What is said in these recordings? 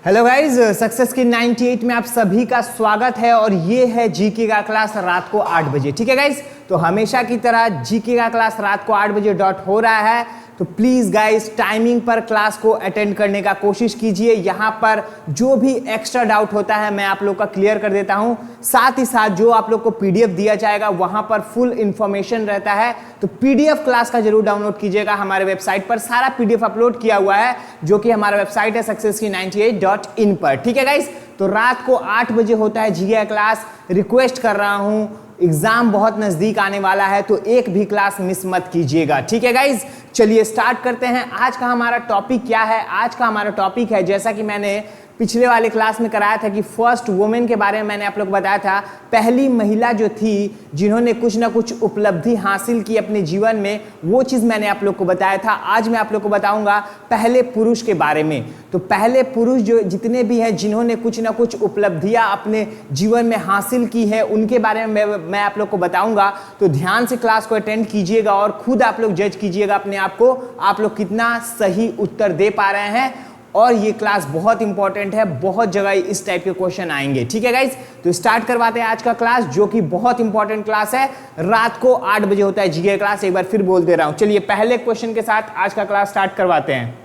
Hello guys, success की 98 में आप सभी का स्वागत है और ये है जीके का क्लास रात को 8 बजे। ठीक है गाइज, तो हमेशा की तरह जीके का क्लास रात को 8 बजे डॉट हो रहा है, तो प्लीज गाइज टाइमिंग पर क्लास को अटेंड करने का कोशिश कीजिए। यहाँ पर जो भी एक्स्ट्रा डाउट होता है मैं आप लोग का क्लियर कर देता हूँ। साथ ही साथ जो आप लोग को पीडीएफ दिया जाएगा वहां पर फुल इंफॉर्मेशन रहता है, तो पीडीएफ क्लास का जरूर डाउनलोड कीजिएगा। हमारे वेबसाइट पर सारा पीडीएफ अपलोड किया हुआ है, जो कि हमारा वेबसाइट है सक्सेस की 98.in पर। ठीक है गाइज, तो रात को 8 बजे होता है जीके क्लास। रिक्वेस्ट कर रहा हूं, एग्जाम बहुत नजदीक आने वाला है, तो एक भी क्लास मिस मत कीजिएगा। ठीक है गाइज, चलिए स्टार्ट करते हैं। आज का हमारा टॉपिक क्या है? आज का हमारा टॉपिक है, जैसा कि मैंने पिछले वाले क्लास में कराया था कि फर्स्ट वुमेन के बारे में मैंने आप लोग को बताया था। पहली महिला जो थी जिन्होंने कुछ ना कुछ उपलब्धि हासिल की अपने जीवन में, वो चीज मैंने आप लोग को बताया था। आज मैं आप लोग को बताऊंगा पहले पुरुष के बारे में। तो पहले पुरुष जो जितने भी हैं जिन्होंने कुछ ना कुछ उपलब्धियां अपने जीवन में हासिल की है, उनके बारे में मैं आप लोग को बताऊंगा। तो ध्यान से क्लास को अटेंड कीजिएगा और खुद आप लोग जज कीजिएगा अपने आप को, आप लोग कितना सही उत्तर दे पा रहे हैं। और ये क्लास बहुत इंपॉर्टेंट है, बहुत जगह इस टाइप के क्वेश्चन आएंगे। ठीक है गाइज, तो स्टार्ट करवाते हैं आज का क्लास, जो कि बहुत इंपॉर्टेंट क्लास है। रात को 8 बजे होता है जीके क्लास, एक बार फिर बोल दे रहा हूं। चलिए पहले क्वेश्चन के साथ आज का क्लास स्टार्ट करवाते हैं।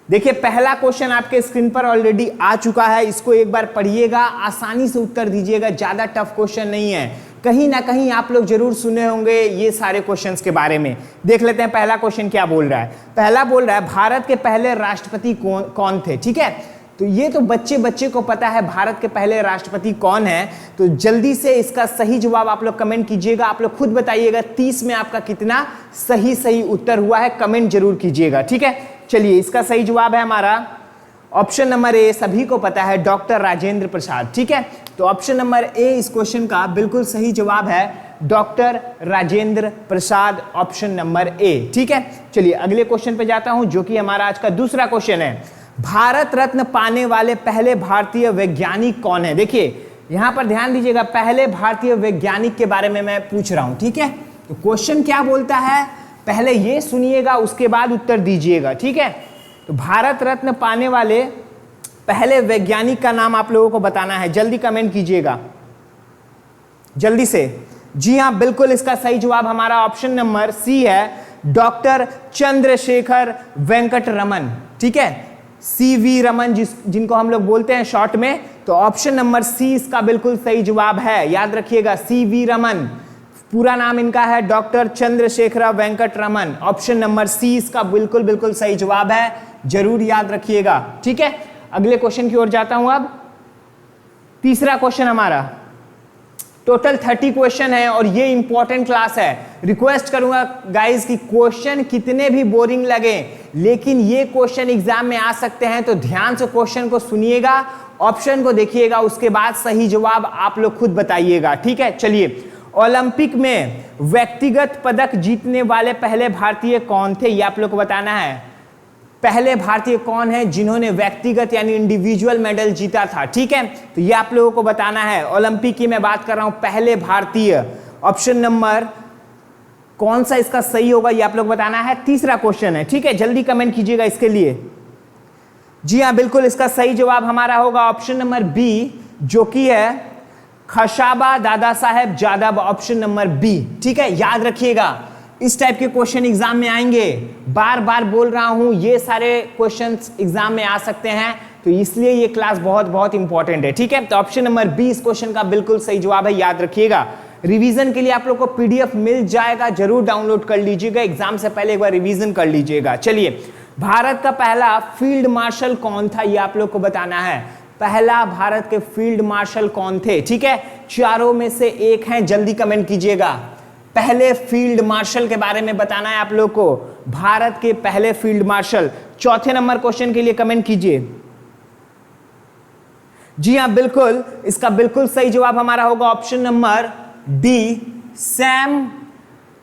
देखिए पहला क्वेश्चन आपके स्क्रीन पर ऑलरेडी आ चुका है, इसको एक बार पढ़िएगा, आसानी से उत्तर दीजिएगा। ज्यादा टफ क्वेश्चन नहीं है, कहीं ना कहीं आप लोग जरूर सुने होंगे ये सारे क्वेश्चंस के बारे में। देख लेते हैं पहला क्वेश्चन क्या बोल रहा है। पहला बोल रहा है भारत के पहले राष्ट्रपति कौन थे। ठीक है, तो ये तो बच्चे को पता है भारत के पहले राष्ट्रपति कौन है। तो जल्दी से इसका सही जवाब आप लोग कमेंट कीजिएगा। आप लोग खुद बताइएगा 30 में आपका कितना सही उत्तर हुआ है, कमेंट जरूर कीजिएगा। ठीक है, चलिए इसका सही जवाब है हमारा ऑप्शन नंबर ए। सभी को पता है डॉक्टर राजेंद्र प्रसाद। ठीक है, तो ऑप्शन नंबर ए इस क्वेश्चन का बिल्कुल सही जवाब है, doctor Rajendra Prasad, option number ए। ठीक है, चलिए अगले क्वेश्चन पे जाता हूं, जो कि हमारा आज का दूसरा क्वेश्चन है। भारत रत्न पाने वाले पहले भारतीय वैज्ञानिक कौन है? देखिए यहां पर ध्यान दीजिएगा, पहले भारतीय वैज्ञानिक के बारे में मैं पूछ रहा हूं। ठीक है, तो क्वेश्चन क्या बोलता है पहले ये सुनिएगा, उसके बाद उत्तर दीजिएगा। ठीक है, तो भारत रत्न पाने वाले पहले वैज्ञानिक का नाम आप लोगों को बताना है। जल्दी कमेंट कीजिएगा, जल्दी से। जी हाँ, बिल्कुल इसका सही जवाब हमारा ऑप्शन नंबर सी है, डॉक्टर चंद्रशेखर वेंकट रमन। ठीक है, सीवी रमन जिनको हम लोग बोलते हैं शॉर्ट में। तो ऑप्शन नंबर सी इसका बिल्कुल सही जवाब है, याद रखिएगा, सीवी रमन। पूरा नाम इनका है doctor Chandrashekhar Venkata Raman. Option number C इसका बिल्कुल सही जवाब है, जरूर याद रखिएगा। ठीक है, अगले क्वेश्चन की ओर जाता हूं। अब तीसरा क्वेश्चन हमारा, टोटल 30 क्वेश्चन है और ये इंपॉर्टेंट क्लास है। रिक्वेस्ट करूंगा गाइस कि क्वेश्चन कितने भी बोरिंग लगे, लेकिन ये क्वेश्चन एग्जाम में आ सकते हैं, तो ध्यान से क्वेश्चन को सुनिएगा, ऑप्शन को देखिएगा, उसके बाद सही जवाब आप लोग खुद बताइएगा। ठीक है, चलिए ओलंपिक में व्यक्तिगत पदक जीतने वाले पहले भारतीय कौन थे, ये आप लोग को बताना है। पहले भारतीय कौन है जिन्होंने व्यक्तिगत यानी इंडिविजुअल मेडल जीता था। ठीक है, तो ये आप लोगों को बताना है। ओलंपिक की मैं बात कर रहा हूं, पहले भारतीय। ऑप्शन नंबर कौन सा इसका सही होगा ये आप लोग बताना है। तीसरा क्वेश्चन है, ठीक है, जल्दी कमेंट कीजिएगा इसके लिए। जी हाँ, बिल्कुल इसका सही जवाब हमारा होगा ऑप्शन नंबर बी, जो कि है Khashaba Dada Saheb Jadav, option number B. ठीक है, याद रखिएगा, इस टाइप के क्वेश्चन एग्जाम में आएंगे। बार बार बोल रहा हूं, ये सारे क्वेश्चंस एग्जाम में आ सकते हैं, तो इसलिए ये क्लास बहुत इंपॉर्टेंट है। ठीक है, तो ऑप्शन नंबर बी इस क्वेश्चन का बिल्कुल सही जवाब है, याद रखिएगा। रिवीजन के लिए आप लोग को पीडीएफ मिल जाएगा, जरूर डाउनलोड कर लीजिएगा, एग्जाम से पहले एक बार रिवीजन कर लीजिएगा। चलिए, भारत का पहला फील्ड मार्शल कौन था, ये आप लोग को बताना है। पहला भारत के फील्ड मार्शल कौन थे? ठीक है, चारों में से एक हैं, जल्दी कमेंट कीजिएगा। पहले फील्ड मार्शल के बारे में बताना है आप लोग को, भारत के पहले फील्ड मार्शल। चौथे नंबर क्वेश्चन के लिए कमेंट कीजिए। जी हां, बिल्कुल इसका बिल्कुल सही जवाब हमारा होगा ऑप्शन नंबर डी, सैम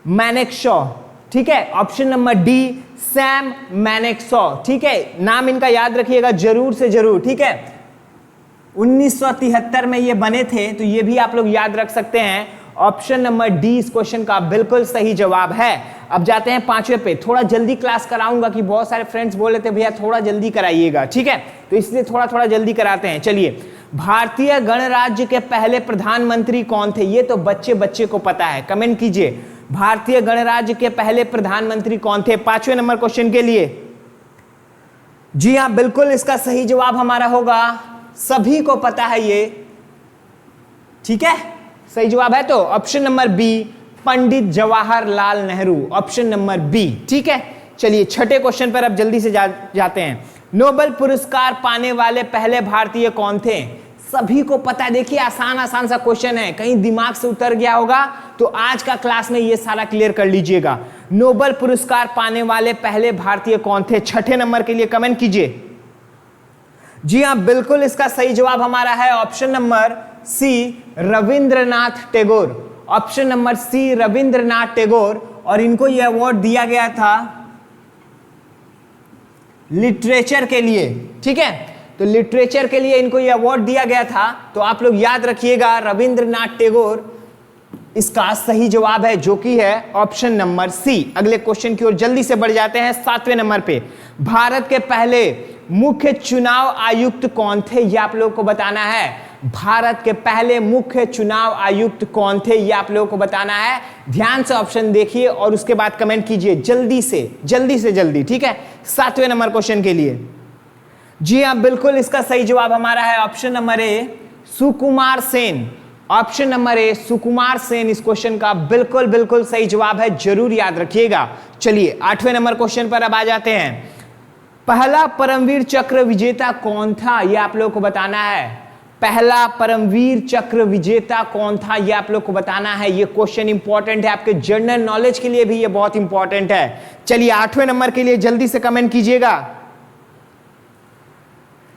मैनेक्शॉ। ठीक है, ऑप्शन नंबर डी, सैम मैनेक्शॉ। ठीक है, नाम इनका याद रखिएगा जरूर से जरूर। ठीक है, 1973 में ये बने थे, तो ये भी आप लोग याद रख सकते हैं। ऑप्शन नंबर डी इस क्वेश्चन का बिल्कुल सही जवाब है। अब जाते हैं 5वें पे। थोड़ा जल्दी क्लास कराऊंगा कि बहुत सारे फ्रेंड्स बोल रहे थे भैया थोड़ा जल्दी कराइएगा, ठीक है, तो इसलिए थोड़ा थोड़ा जल्दी कराते हैं। चलिए, भारतीय गणराज्य के पहले प्रधानमंत्री कौन थे? ये तो बच्चे बच्चे को पता है, कमेंट कीजिए। भारतीय गणराज्य के पहले प्रधानमंत्री कौन थे 5वें नंबर क्वेश्चन के लिए? जी हाँ, बिल्कुल इसका सही जवाब हमारा होगा, सभी को पता है ये, ठीक है, सही जवाब है तो option number B, Pandit Jawaharlal Nehru, option number B, ठीक है। चलिए छठे क्वेश्चन पर अब जल्दी से जाते हैं। नोबेल पुरस्कार पाने वाले पहले भारतीय कौन थे? सभी को पता है, देखिए आसान आसान सा क्वेश्चन है, कहीं दिमाग से उतर गया होगा तो आज का क्लास में ये सारा क्लियर कर लीजिएगा। नोबेल पुरस्कार पाने वाले पहले भारतीय कौन थे? छठे नंबर के लिए कमेंट कीजिए। जी हाँ, बिल्कुल इसका सही जवाब हमारा है option number C, Rabindranath Tagore, option number C, Rabindranath Tagore. और इनको यह अवार्ड दिया गया था लिटरेचर के लिए, ठीक है, तो लिटरेचर के लिए इनको यह अवार्ड दिया गया था। तो आप लोग याद रखिएगा, रविंद्रनाथ टैगोर इसका सही जवाब है, जो कि है ऑप्शन नंबर सी। अगले क्वेश्चन की ओर जल्दी से बढ़ जाते हैं 7वें नंबर पे। भारत के पहले मुख्य चुनाव आयुक्त कौन थे? ये आप लोगों को बताना है। भारत के पहले मुख्य चुनाव आयुक्त कौन थे, ये आप लोगों को बताना है। ध्यान से ऑप्शन देखिए और उसके बाद कमेंट कीजिए जल्दी से जल्दी, ठीक है, 7वें नंबर क्वेश्चन के लिए। जी हाँ, बिल्कुल इसका सही जवाब हमारा है option number A, Sukumar Sen, option number A, Sukumar Sen इस क्वेश्चन का बिल्कुल सही जवाब है, जरूर याद रखिएगा। चलिए 8वें नंबर क्वेश्चन पर अब आ जाते हैं। पहला परमवीर चक्र विजेता कौन था? यह आप लोगों को बताना है। पहला परमवीर चक्र विजेता कौन था, यह आप लोग को बताना है। यह क्वेश्चन इंपॉर्टेंट है, आपके जनरल नॉलेज के लिए भी यह बहुत इंपॉर्टेंट है। चलिए 8वें नंबर के लिए जल्दी से कमेंट कीजिएगा।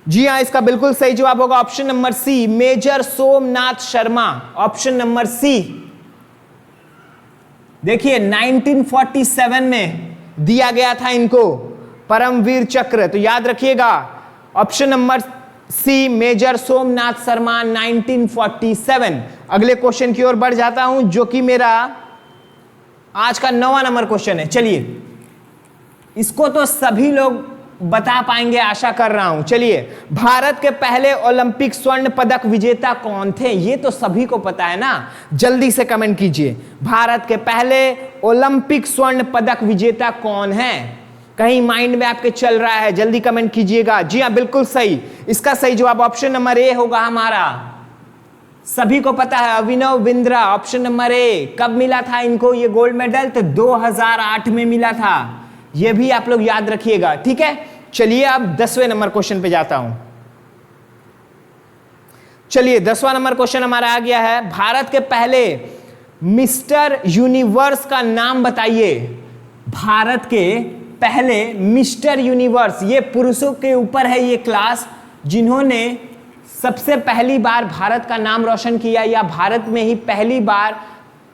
जी हाँ, इसका बिल्कुल सही जवाब होगा option number C, major Somnath Sharma, option number C. देखिए 1947 में दिया गया था इनको परमवीर चक्र, तो याद रखिएगा option number C, major Somnath Sharma 1947। अगले क्वेश्चन की ओर बढ़ जाता हूं, जो कि मेरा आज का 9वां नंबर क्वेश्चन है। चलिए, इसको तो सभी लोग बता पाएंगे आशा कर रहा हूं। चलिए, भारत के पहले ओलंपिक स्वर्ण पदक विजेता कौन थे? ये तो सभी को पता है ना, जल्दी से कमेंट कीजिए। भारत के पहले ओलंपिक स्वर्ण पदक विजेता कौन है? कहीं माइंड में आपके चल रहा है, जल्दी कमेंट कीजिएगा। जी हाँ, बिल्कुल सही, इसका सही जवाब ऑप्शन नंबर ए होगा हमारा, सभी को पता है, अभिनव बिंद्रा, ऑप्शन नंबर ए। कब मिला था इनको ये गोल्ड मेडल? तो 2008 में मिला था, ये भी आप लोग याद रखिएगा, ठीक है। चलिए अब 10वें नंबर क्वेश्चन पे जाता हूं। चलिए 10वां नंबर क्वेश्चन हमारा आ गया है। भारत के पहले मिस्टर यूनिवर्स का नाम बताइए। भारत के पहले मिस्टर यूनिवर्स, ये पुरुषों के ऊपर है ये क्लास, जिन्होंने सबसे पहली बार भारत का नाम रोशन किया, या भारत में ही पहली बार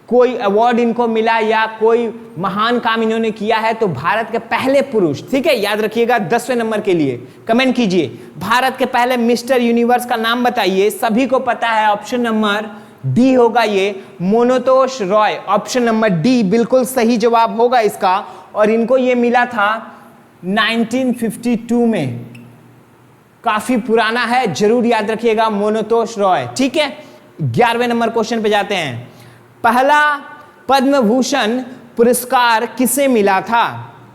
कोई अवार्ड इनको मिला, या कोई महान काम इन्होंने किया है, तो भारत के पहले पुरुष, ठीक है, याद रखिएगा। 10वें नंबर के लिए कमेंट कीजिए, भारत के पहले मिस्टर यूनिवर्स का नाम बताइए। सभी को पता है ऑप्शन नंबर डी होगा ये, मोनतोष रॉय, ऑप्शन नंबर डी बिल्कुल सही जवाब होगा इसका। और इनको ये मिला था 1952 में, काफी पुराना है, जरूर याद रखिएगा, मोनतोष रॉय, ठीक है। 11वें नंबर क्वेश्चन पे जाते हैं। पहला पद्म भूषण पुरस्कार किसे मिला था?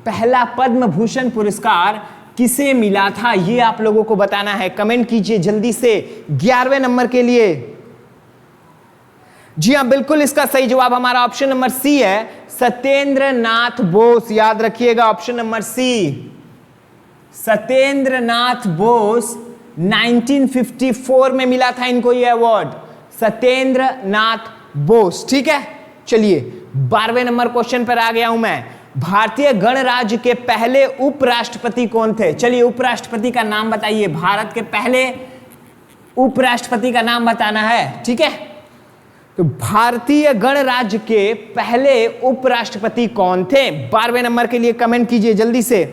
पहला पद्म भूषण पुरस्कार किसे मिला था, ये आप लोगों को बताना है, कमेंट कीजिए जल्दी से 11वें नंबर के लिए। जी हां, बिल्कुल इसका सही जवाब हमारा ऑप्शन नंबर सी है, सत्येंद्र नाथ बोस, याद रखिएगा ऑप्शन नंबर सी, सत्येंद्र नाथ बोस। 1954 में मिला था इनको यह अवार्ड, सत्येंद्र नाथ बोस, ठीक है। चलिए 12वें नंबर क्वेश्चन पर आ गया हूं मैं। भारतीय गणराज्य के पहले उपराष्ट्रपति कौन थे? चलिए उपराष्ट्रपति का नाम बताइए, भारत के पहले उपराष्ट्रपति का नाम बताना है, ठीक है। तो भारतीय गणराज्य के पहले उपराष्ट्रपति कौन थे? 12वें नंबर के लिए कमेंट कीजिए जल्दी से।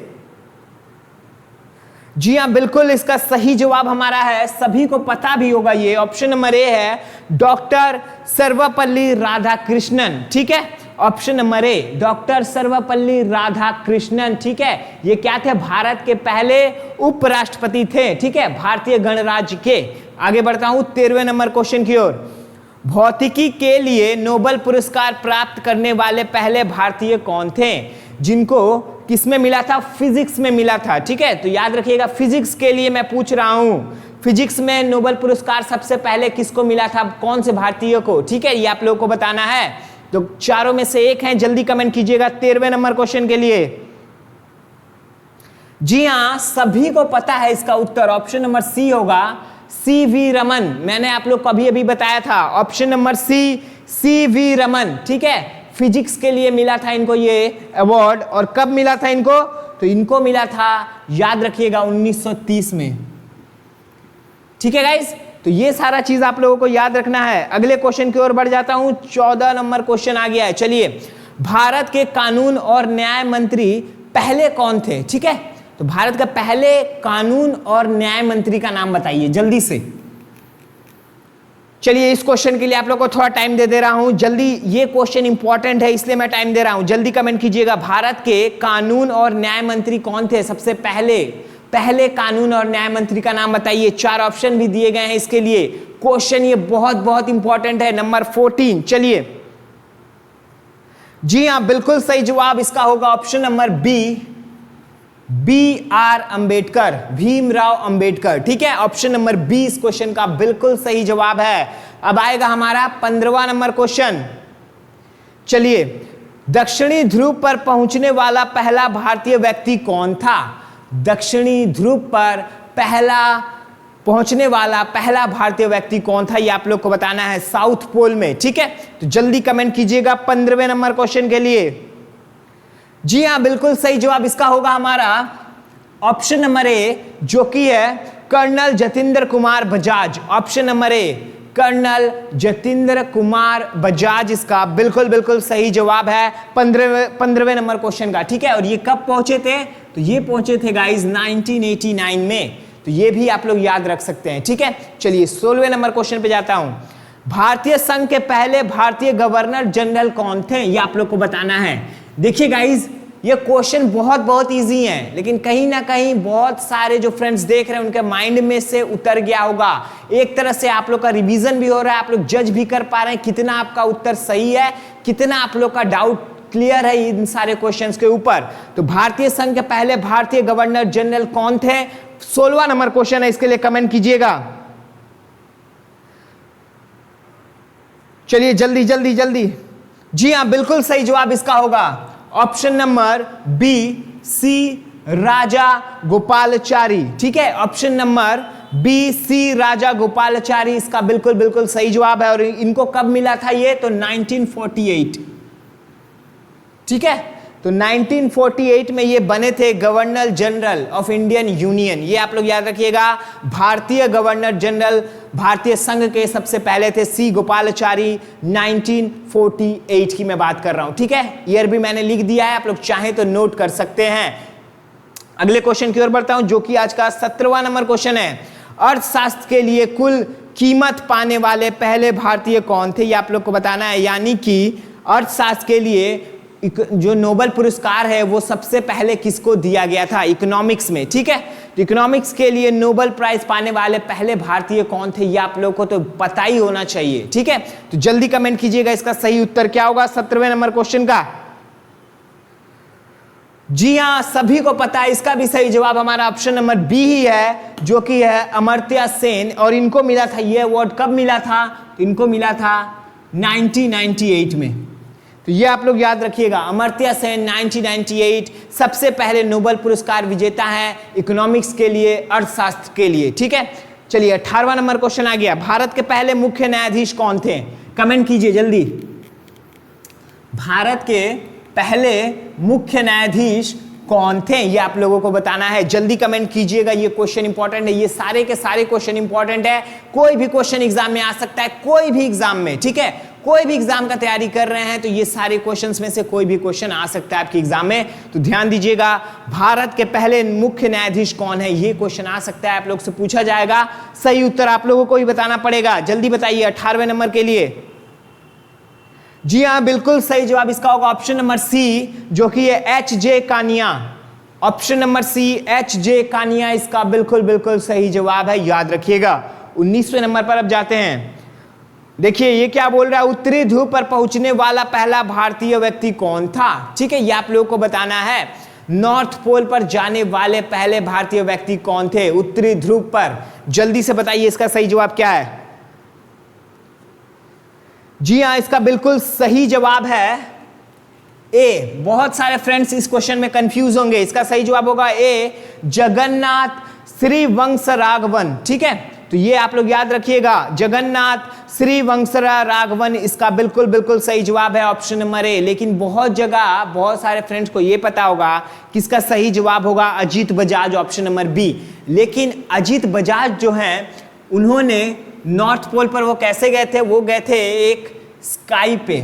जी हाँ, बिल्कुल इसका सही जवाब हमारा है, सभी को पता भी होगा, ये ऑप्शन नंबर ए है, डॉक्टर सर्वपल्ली राधाकृष्णन। ठीक है, ऑप्शन नंबर ए डॉक्टर सर्वपल्ली राधाकृष्णन। ठीक है, ये क्या थे? भारत के पहले उपराष्ट्रपति थे। ठीक है, भारतीय गणराज्य के। आगे बढ़ता हूं 13वें नंबर क्वेश्चन की ओर। भौतिकी के लिए नोबेल पुरस्कार प्राप्त करने वाले पहले भारतीय कौन थे? जिनको किसमें मिला था? फिजिक्स में मिला था। ठीक है, तो याद रखिएगा, फिजिक्स के लिए मैं पूछ रहा हूं, फिजिक्स में नोबेल पुरस्कार सबसे पहले किसको मिला था? कौन से भारतीय को? ठीक है, ये आप लोगों को बताना है। तो चारों में से एक है, जल्दी कमेंट कीजिएगा 13वें नंबर क्वेश्चन के लिए। जी हां, सभी को पता है इसका उत्तर, ऑप्शन नंबर सी होगा, CV रमन। मैंने आप लोग को अभी अभी बताया था, option number C, CV Raman. ठीक है, फिजिक्स के लिए मिला था इनको ये अवार्ड, और कब मिला था इनको? तो इनको मिला था, याद रखिएगा, 1930 में। ठीक है गाइस, तो ये सारा चीज आप लोगों को याद रखना है। अगले क्वेश्चन की ओर बढ़ जाता हूं, 14 नंबर क्वेश्चन आ गया है। चलिए, भारत के कानून और न्याय मंत्री पहले कौन थे? ठीक है, तो भारत का पहले कानून और न्याय मंत्री का नाम बताइए जल्दी से। चलिए, इस क्वेश्चन के लिए आप लोग को थोड़ा टाइम दे रहा हूं, जल्दी, ये क्वेश्चन इंपॉर्टेंट है इसलिए मैं टाइम दे रहा हूं, जल्दी कमेंट कीजिएगा। भारत के कानून और न्याय मंत्री कौन थे? सबसे पहले कानून और न्याय मंत्री का नाम बताइए। 4 ऑप्शन भी दिए गए हैं इसके लिए। क्वेश्चन ये बहुत बहुत इंपॉर्टेंट है, नंबर 14। चलिए, जी हां, बिल्कुल सही जवाब इसका होगा option number BR Ambedkar, Bhimrao Ambedkar. ठीक है, ऑप्शन नंबर बी इस क्वेश्चन का बिल्कुल सही जवाब है। अब आएगा हमारा 15वां नंबर क्वेश्चन। चलिए, दक्षिणी ध्रुव पर पहुंचने वाला पहला भारतीय व्यक्ति कौन था? दक्षिणी ध्रुव पर पहुंचने वाला पहला भारतीय व्यक्ति कौन था? ये आप लोग को बताना है, साउथ पोल में। ठीक है, तो जल्दी कमेंट कीजिएगा 15वें नंबर क्वेश्चन के लिए। जी हां, बिल्कुल सही जवाब इसका होगा हमारा ऑप्शन नंबर ए, जो कि है colonel Jatindra Kumar Bajaj. Option number A, colonel Jatindra Kumar Bajaj इसका बिल्कुल सही जवाब है 15वें नंबर क्वेश्चन का। ठीक है, और ये कब पहुंचे थे? तो ये पहुंचे थे गाइस 1989 में, तो ये भी आप लोग याद रख सकते हैं। ठीक है, चलिए 16वें नंबर क्वेश्चन पे जाता हूं। भारतीय संघ के पहले भारतीय गवर्नर जनरल कौन थे? ये आप लोग को बताना है। देखिए गाइज, ये क्वेश्चन बहुत इजी है, लेकिन कहीं ना कहीं बहुत सारे जो फ्रेंड्स देख रहे हैं उनके माइंड में से उतर गया होगा। एक तरह से आप लोग का रिवीजन भी हो रहा है, आप लोग जज भी कर पा रहे हैं कितना आपका उत्तर सही है, कितना आप लोग का डाउट क्लियर है इन सारे क्वेश्चंस के ऊपर। तो भारतीय संघ के पहले भारतीय गवर्नर जनरल कौन थे? 16वां नंबर क्वेश्चन है, इसके लिए कमेंट कीजिएगा। चलिए जल्दी। जी हां, बिल्कुल सही जवाब इसका होगा ऑप्शन नंबर BC राजा गोपालाचारी। ठीक है, ऑप्शन नंबर BC राजा गोपालाचारी इसका बिल्कुल सही जवाब है। और इनको कब मिला था ये? तो 1948। ठीक है, तो 1948 में ये बने थे governor general of Indian union. ये आप लोग याद रखिएगा, भारतीय गवर्नर जनरल भारतीय संघ के सबसे पहले थे C गोपालाचारी। 1948 की मैं बात कर रहा हूं। ठीक है, ईयर भी मैंने लिख दिया है, आप लोग चाहें तो नोट कर सकते हैं। अगले क्वेश्चन की ओर बढ़ता हूं, जो कि आज का 17वां नंबर क्वेश्चन है। अर्थशास्त्र के लिए कुल कीमत पाने वाले पहले भारतीय कौन थे? ये आप लोग को बताना है। यानी कि अर्थशास्त्र के लिए जो नोबेल पुरस्कार है वो सबसे पहले किसको दिया गया था? इकोनॉमिक्स में। ठीक है, तो इकोनॉमिक्स के लिए नोबेल प्राइज पाने वाले पहले भारतीय कौन थे? ये आप लोग को तो पता ही होना चाहिए। ठीक है, तो जल्दी कमेंट कीजिएगा इसका सही उत्तर क्या होगा 17वें नंबर क्वेश्चन का। जी हां, सभी को पता है, इसका भी सही जवाब हमारा ऑप्शन नंबर बी ही है, जो कि है अमर्त्य सेन। और इनको मिला था ये अवार्ड, कब मिला था? तो इनको मिला था 1998 में। तो ये आप लोग याद रखिएगा, अमर्त्य सेन 1998 सबसे पहले नोबेल पुरस्कार विजेता है इकोनॉमिक्स के लिए, अर्थशास्त्र के लिए। ठीक है, चलिए 18वां नंबर क्वेश्चन आ गया। भारत के पहले मुख्य न्यायाधीश कौन थे? कमेंट कीजिए जल्दी। भारत के पहले मुख्य न्यायाधीश कौन थे? ये आप लोगों को बताना है, जल्दी कमेंट कीजिएगा। ये क्वेश्चन इंपॉर्टेंट है, ये सारे के सारे क्वेश्चन इंपॉर्टेंट है। कोई भी क्वेश्चन एग्जाम में आ सकता है, कोई भी एग्जाम में। ठीक है, कोई भी एग्जाम का तैयारी कर रहे हैं तो ये सारे क्वेश्चंस में से कोई भी क्वेश्चन आ सकता है आपके एग्जाम में। तो ध्यान दीजिएगा, भारत के पहले मुख्य न्यायाधीश कौन है, ये क्वेश्चन आ सकता है, आप लोग से पूछा जाएगा। सही उत्तर आप लोगों को ही बताना पड़ेगा, जल्दी बताइए 18वें नंबर के लिए। जी हाँ, बिल्कुल सही जवाब इसका होगा ऑप्शन नंबर सी, जो कि है एच.जे. कानिया। ऑप्शन नंबर सी, एच.जे. कानिया इसका बिल्कुल बिल्कुल सही जवाब है, याद रखिएगा। 19वें नंबर पर अब जाते हैं। देखिए ये क्या बोल रहा है, उत्तरी ध्रुव पर पहुंचने वाला पहला भारतीय व्यक्ति कौन था। ठीक है, ये आप लोगों को बताना है। नॉर्थ पोल पर जाने वाले पहले भारतीय व्यक्ति कौन थे उत्तरी ध्रुव पर, जल्दी से बताइए इसका सही जवाब क्या है। जी हाँ, इसका बिल्कुल सही जवाब है ए। बहुत सारे फ्रेंड्स इस क्वेश्चन में कंफ्यूज होंगे, इसका सही जवाब होगा ए, जगन्नाथ श्रीवंशराघवन। ठीक है, तो ये आप लोग याद रखिएगा, जगन्नाथ श्रीवंशराघवन इसका बिल्कुल बिल्कुल सही जवाब है, ऑप्शन नंबर ए। लेकिन बहुत जगह बहुत सारे फ्रेंड्स को ये पता होगा कि इसका सही जवाब होगा Ajit Bajaj, option number B. लेकिन अजीत बजाज जो हैं उन्होंने नॉर्थ पोल पर वो कैसे गए थे, वो गए थे एक स्काई पे,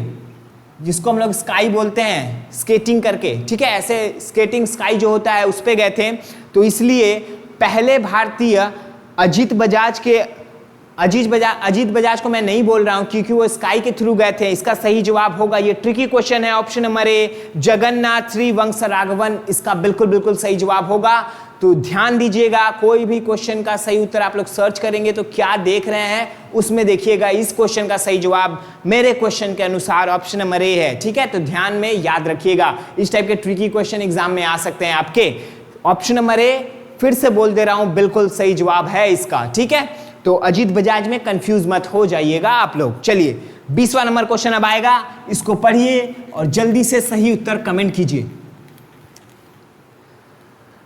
जिसको हम लोग स्काई बोलते हैं, स्केटिंग करके। ठीक है, ऐसे स्केटिंग स्काई जो होता है उस पे गए थे। तो इसलिए पहले भारतीय अजीत बजाज को मैं नहीं बोल रहा हूं क्योंकि वो स्काई के थ्रू गए थे। इसका सही जवाब होगा, ये ट्रिकी क्वेश्चन है, ऑप्शन नंबर ए, जगन्नाथ श्रीवंशराघवन इसका बिल्कुल बिल्कुल सही जवाब होगा। तो ध्यान दीजिएगा, कोई भी क्वेश्चन का सही उत्तर आप लोग सर्च करेंगे तो क्या देख रहे हैं उसमें देखिएगा इस क्वेश्चन का सही जवाब मेरे क्वेश्चन के अनुसार ऑप्शन नंबर ए है। ठीक है, तो ध्यान में याद रखिएगा, इस टाइप के ट्रिकी क्वेश्चन एग्जाम में आ सकते हैं आपके। ऑप्शन नंबर ए फिर से बोल दे रहा हूं, बिल्कुल सही जवाब है इसका। ठीक है, तो अजीत बजाज में कंफ्यूज मत हो जाइएगा आप लोग। चलिए 20वां नंबर क्वेश्चन अब आएगा, इसको पढ़िए और जल्दी से सही उत्तर कमेंट कीजिए।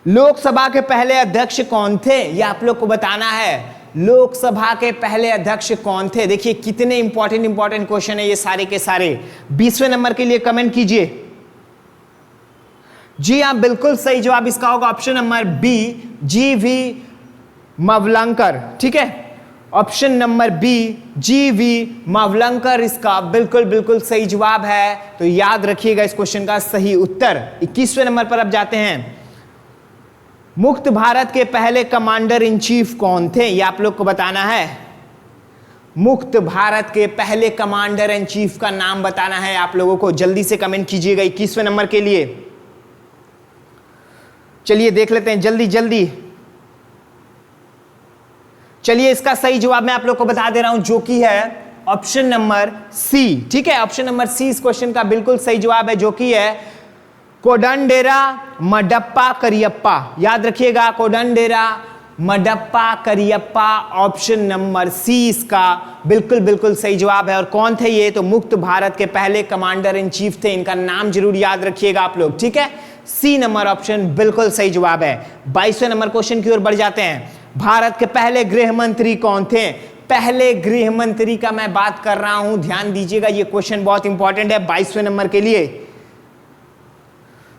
लोकसभा के पहले अध्यक्ष कौन थे, ये आप लोग को बताना है। लोकसभा के पहले अध्यक्ष कौन थे, देखिए कितने इंपॉर्टेंट क्वेश्चन है ये सारे के सारे। 20वें नंबर के लिए कमेंट कीजिए। जी हाँ, बिल्कुल सही जवाब इसका होगा option number B, G V. Mavalankar. ठीक है, option number B, G V. Mavalankar इसका बिल्कुल बिल्कुल सही जवाब है। तो याद रखिएगा इस क्वेश्चन का सही उत्तर। 21वें नंबर पर अब जाते हैं। मुक्त भारत के पहले कमांडर इन चीफ कौन थे, ये आप लोग को बताना है। मुक्त भारत के पहले कमांडर इन चीफ का नाम बताना है आप लोगों को, जल्दी से कमेंट कीजिएगा 21वें नंबर के लिए। चलिए देख लेते हैं जल्दी जल्दी। चलिए इसका सही जवाब मैं आप लोग को बता दे रहा हूं, जो कि है ऑप्शन नंबर सी। ठीक है, ऑप्शन नंबर सी इस क्वेश्चन का बिल्कुल सही जवाब है, जो कि है कोडंडेरा मडप्पा करियप्पा। याद रखिएगा, Kodandera Madappa Cariappa, option number C इसका बिल्कुल बिल्कुल सही जवाब है। और कौन थे ये, तो मुक्त भारत के पहले कमांडर इन चीफ थे, इनका नाम जरूर याद रखिएगा आप लोग। ठीक है, सी नंबर ऑप्शन बिल्कुल सही जवाब है। 22वें नंबर क्वेश्चन की ओर बढ़ जाते हैं। भारत के पहले गृह मंत्री कौन थे, पहले गृह मंत्री का मैं बात कर रहा हूं, ध्यान दीजिएगा ये क्वेश्चन बहुत इंपॉर्टेंट है 22वें नंबर के लिए।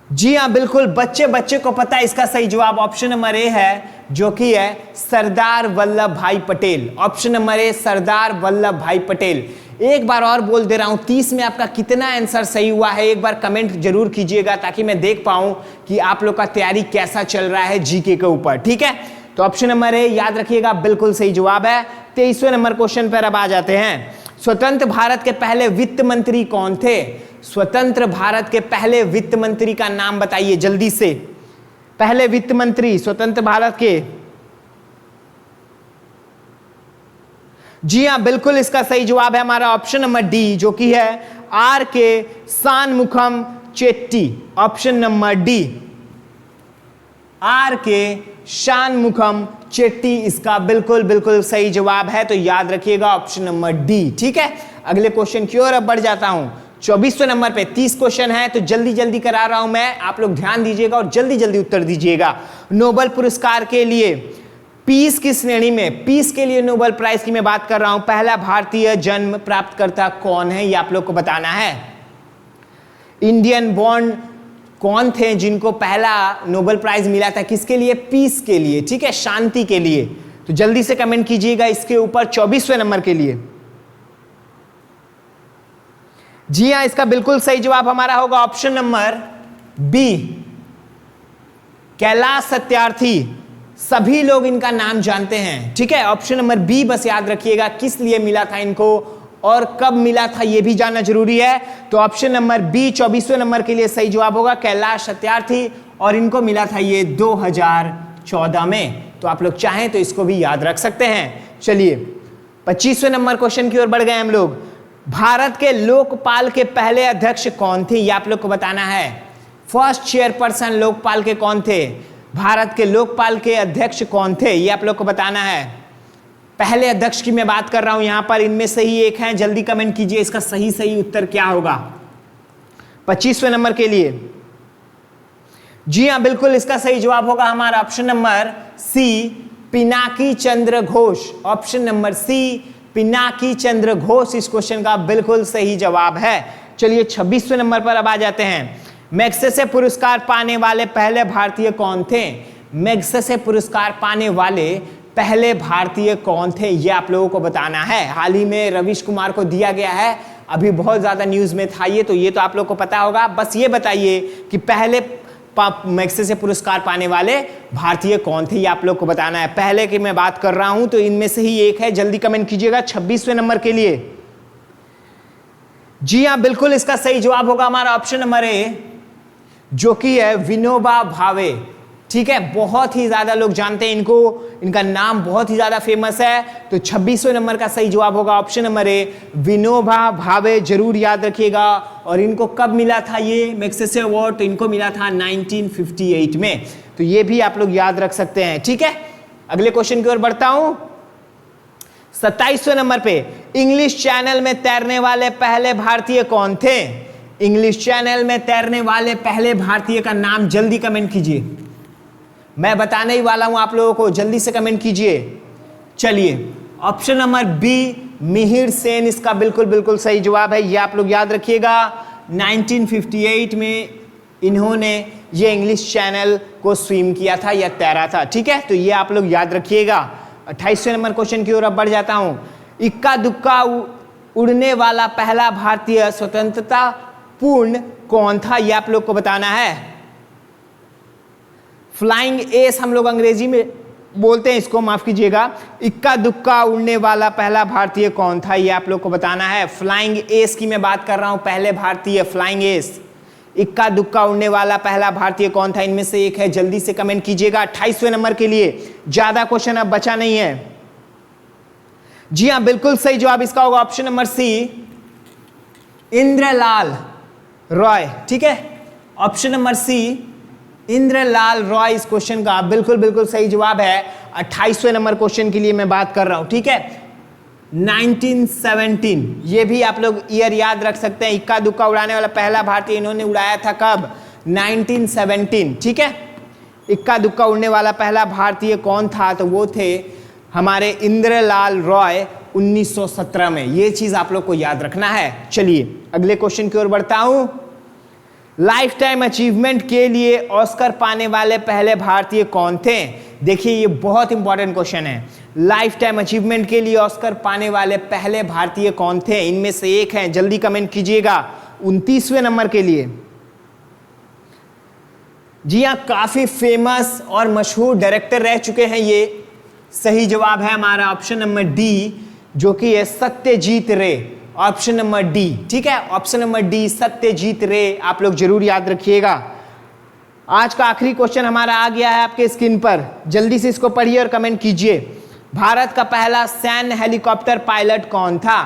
जी हाँ, बिल्कुल बच्चे को पता है इसका सही जवाब ऑप्शन नंबर ए है, जो कि है सरदार वल्लभ भाई पटेल। ऑप्शन नंबर ए, सरदार वल्लभ भाई पटेल। एक बार और बोल दे रहा हूं, 30 में आपका कितना आंसर सही हुआ है एक बार कमेंट जरूर कीजिएगा, ताकि मैं देख पाऊं कि आप लोग का तैयारी कैसा चल रहा है जीके के ऊपर। ठीक है, तो ऑप्शन नंबर ए याद रखिएगा बिल्कुल सही जवाब है। 23वें नंबर क्वेश्चन पर अब आ जाते हैं। स्वतंत्र भारत के पहले वित्त मंत्री कौन थे, स्वतंत्र भारत के पहले वित्त मंत्री का नाम बताइए जल्दी से। पहले वित्त मंत्री स्वतंत्र भारत के। जी हां, बिल्कुल इसका सही जवाब है हमारा ऑप्शन नंबर डी, जो कि है R K Shanmukham Chetty. Option number D, R K Shanmukham Chetty इसका बिल्कुल बिल्कुल सही जवाब है। तो याद रखिएगा ऑप्शन नंबर डी। ठीक है, अगले क्वेश्चन की ओर अब बढ़ जाता हूं। 24वें नंबर पे 30 क्वेश्चन है, तो जल्दी जल्दी करा रहा हूं मैं, आप लोग ध्यान दीजिएगा और जल्दी जल्दी उत्तर दीजिएगा। नोबेल पुरस्कार के लिए पीस की श्रेणी में, पीस के लिए नोबेल प्राइज की मैं बात कर रहा हूं, पहला भारतीय जन्म प्राप्तकर्ता कौन है ये आप लोग को बताना है। इंडियन बॉर्न कौन थे जिनको पहला नोबेल प्राइज मिला था, किसके लिए, पीस के लिए। ठीक है, शांति के लिए। तो जल्दी से कमेंट कीजिएगा इसके ऊपर 24वें नंबर के लिए। जी हां, इसका बिल्कुल सही जवाब हमारा होगा option number B, Kailash Satyarthi. सभी लोग इनका नाम जानते हैं, ठीक है। ऑप्शन नंबर बी बस याद रखिएगा, किस लिए मिला था इनको और कब मिला था यह भी जानना जरूरी है। तो ऑप्शन नंबर बी 24वें नंबर के लिए सही जवाब होगा कैलाश सत्यार्थी, और इनको मिला था ये 2014 में। तो आप लोग चाहें तो इसको भी याद रख सकते हैं। चलिए 25वें नंबर क्वेश्चन की ओर बढ़ गए हम लोग। भारत के लोकपाल के पहले अध्यक्ष कौन थे, ये आप लोग को बताना है। फर्स्ट चेयरपर्सन लोकपाल के कौन थे, भारत के लोकपाल के अध्यक्ष कौन थे, ये आप लोग को बताना है। पहले अध्यक्ष की मैं बात कर रहा हूं यहां पर, इनमें से ही एक है, जल्दी कमेंट कीजिए इसका सही उत्तर क्या होगा 25वें नंबर के लिए। जी हां, बिल्कुल इसका सही जवाब होगा हमारा option number C, Pinaki Chandra Ghosh. Option number C, Pinaki Chandra Ghosh इस क्वेश्चन का बिल्कुल सही जवाब है। चलिए 26वें नंबर पर अब आ जाते हैं। मैग्सेसे पुरस्कार पाने वाले पहले भारतीय कौन थे, मैग्सेसे पुरस्कार पाने वाले पहले भारतीय कौन थे, ये आप लोगों को बताना है। हाल ही में रवीश कुमार को दिया गया है, अभी बहुत ज्यादा न्यूज में था ये, तो ये तो आप लोग को पता होगा। बस ये बताइए कि पहले मैग्सेसे पुरस्कार पाने वाले भारतीय कौन थे, ये आप लोग को बताना है। पहले की मैं बात कर रहा हूं तो इनमें से ही एक है, जल्दी कमेंट कीजिएगा 26वें नंबर के लिए। जी हां, बिल्कुल इसका सही जवाब होगा हमारा ऑप्शन नंबर ए, जो कि है विनोबा भावे। ठीक है, बहुत ही ज्यादा लोग जानते हैं इनको, इनका नाम बहुत ही ज्यादा फेमस है। तो 26वें नंबर का सही जवाब होगा ऑप्शन नंबर ए, विनोबा भावे, जरूर याद रखिएगा। और इनको कब मिला था ये मैग्सेसे अवार्ड, तो इनको मिला था 1958 में। तो ये भी आप लोग याद रख सकते हैं, ठीक है। अगले क्वेश्चन की ओर बढ़ता हूं। 27वें नंबर पे, इंग्लिश चैनल में तैरने वाले पहले भारतीय कौन थे, इंग्लिश चैनल में तैरने वाले पहले भारतीय का नाम जल्दी कमेंट कीजिए, मैं बताने ही वाला हूं आप लोगों को, जल्दी से कमेंट कीजिए। चलिए option number B, Mihir Sen इसका बिल्कुल सही जवाब है, ये आप लोग याद रखिएगा। 1958 में इन्होंने ये इंग्लिश चैनल को स्विम किया था या तैरा था, ठीक है। तो ये आप लोग याद रखिएगा। 28वें नंबर क्वेश्चन की ओर अब बढ़ जाता हूं। इक्का दुक्का उड़ने वाला पहला भारतीय स्वतंत्रता पूर्ण कौन था, ये आप लोग को बताना है। फ्लाइंग एस हम लोग अंग्रेजी में बोलते हैं इसको, माफ कीजिएगा। इक्का दुक्का उड़ने वाला पहला भारतीय कौन था, ये आप लोग को बताना है। फ्लाइंग एस की मैं बात कर रहा हूं, पहले भारतीय फ्लाइंग एस, इक्का दुक्का उड़ने वाला पहला भारतीय कौन था, इनमें से एक है, जल्दी से कमेंट कीजिएगा 28वें नंबर के लिए। ज्यादा क्वेश्चन अब बचा नहीं है। जी हां, बिल्कुल सही जवाब इसका होगा option number C, Indralal Roy, ठीक है। Option number C, Indralal Roy इस क्वेश्चन का बिल्कुल सही जवाब है। 28वें नंबर क्वेश्चन के लिए मैं बात कर रहा हूं, ठीक है। 1917, ये भी आप लोग ईयर याद रख सकते हैं। इक्का दुक्का उड़ाने वाला पहला भारतीय इन्होंने उड़ाया था कब, 1917, ठीक है। इक्का दुक्का उड़ने वाला पहला भारतीय कौन था, तो वो थे हमारे इंद्रलाल रॉय 1917 में। ये चीज आप लोग को याद रखना है। चलिए अगले क्वेश्चन की ओर बढ़ता हूं। लाइफ टाइम अचीवमेंट के लिए ऑस्कर पाने वाले पहले भारतीय कौन थे, देखिए ये बहुत इंपॉर्टेंट क्वेश्चन है। लाइफ टाइम अचीवमेंट के लिए ऑस्कर पाने वाले पहले भारतीय कौन थे, इनमें से एक है, जल्दी कमेंट कीजिएगा 29वें नंबर के लिए। जी हां, काफी फेमस और मशहूर डायरेक्टर रह चुके हैं ये। सही जवाब है हमारा ऑप्शन नंबर डी, जो कि है सत्यजीत रे। ऑप्शन नंबर डी, ठीक है। ऑप्शन नंबर डी, सत्यजीत रे, आप लोग जरूर याद रखिएगा। आज का आखिरी क्वेश्चन हमारा आ गया है आपके स्क्रीन पर, जल्दी से इसको पढ़िए और कमेंट कीजिए। भारत का पहला सैन्य हेलीकॉप्टर पायलट कौन था,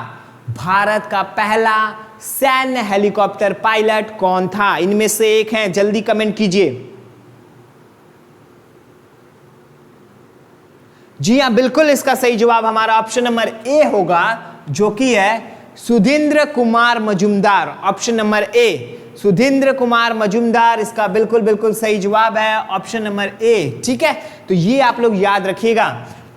भारत का पहला सैन्य हेलीकॉप्टर पायलट कौन था, इनमें से एक है, जल्दी कमेंट कीजिए। जी हां, बिल्कुल इसका सही जवाब हमारा ऑप्शन नंबर ए होगा, जो कि है सुधींद्र कुमार मजूमदार। ऑप्शन नंबर ए, सुधींद्र कुमार मजूमदार इसका बिल्कुल सही जवाब है, ऑप्शन नंबर ए, ठीक है। तो ये आप लोग याद रखिएगा।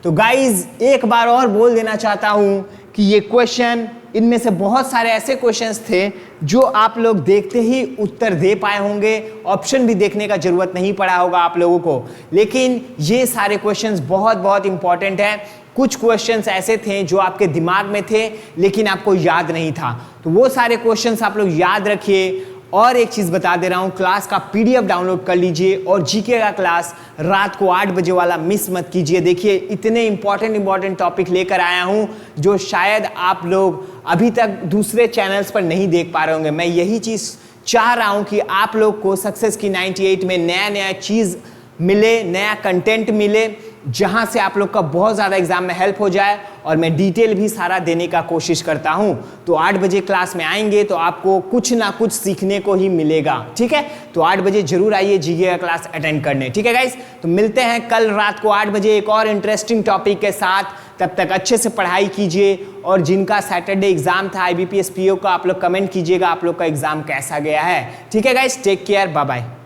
तो गाइज एक बार और बोल देना चाहता हूं कि ये क्वेश्चन, इनमें से बहुत सारे ऐसे क्वेश्चंस थे जो आप लोग देखते ही उत्तर दे पाए होंगे, ऑप्शन भी देखने का जरूरत नहीं पड़ा होगा आप लोगों को, लेकिन ये सारे क्वेश्चंस बहुत इंपॉर्टेंट हैं। कुछ क्वेश्चंस ऐसे थे जो आपके दिमाग में थे लेकिन आपको याद नहीं था, तो वो सारे क्वेश्चंस आप लोग याद रखिए। और एक चीज बता दे रहा हूं, क्लास का पीडीएफ डाउनलोड कर लीजिए और जीके का क्लास रात को 8 बजे वाला मिस मत कीजिए। देखिए इतने इंपॉर्टेंट टॉपिक लेकर आया हूं जो शायद आप लोग अभी तक दूसरे चैनल्स पर नहीं देख पा रहे होंगे। मैं यही चीज चाह रहा हूं कि आप लोग को सक्सेस की 98 में नया चीज मिले, नया कंटेंट मिले, जहां से आप लोग का बहुत ज़्यादा एग्जाम में हेल्प हो जाए, और मैं डिटेल भी सारा देने का कोशिश करता हूं। तो 8 बजे क्लास में आएंगे तो आपको कुछ ना कुछ सीखने को ही मिलेगा, ठीक है। तो 8 बजे जरूर आइए जीके का क्लास अटेंड करने, ठीक है गाइस। तो मिलते हैं कल रात को 8 बजे एक और इंटरेस्टिंग टॉपिक के साथ। तब तक अच्छे से पढ़ाई कीजिए, और जिनका सैटरडे एग्जाम था IBPS PO का, आप लोग कमेंट कीजिएगा आप लोग का एग्जाम कैसा गया है, ठीक है guys. Take care, bye bye.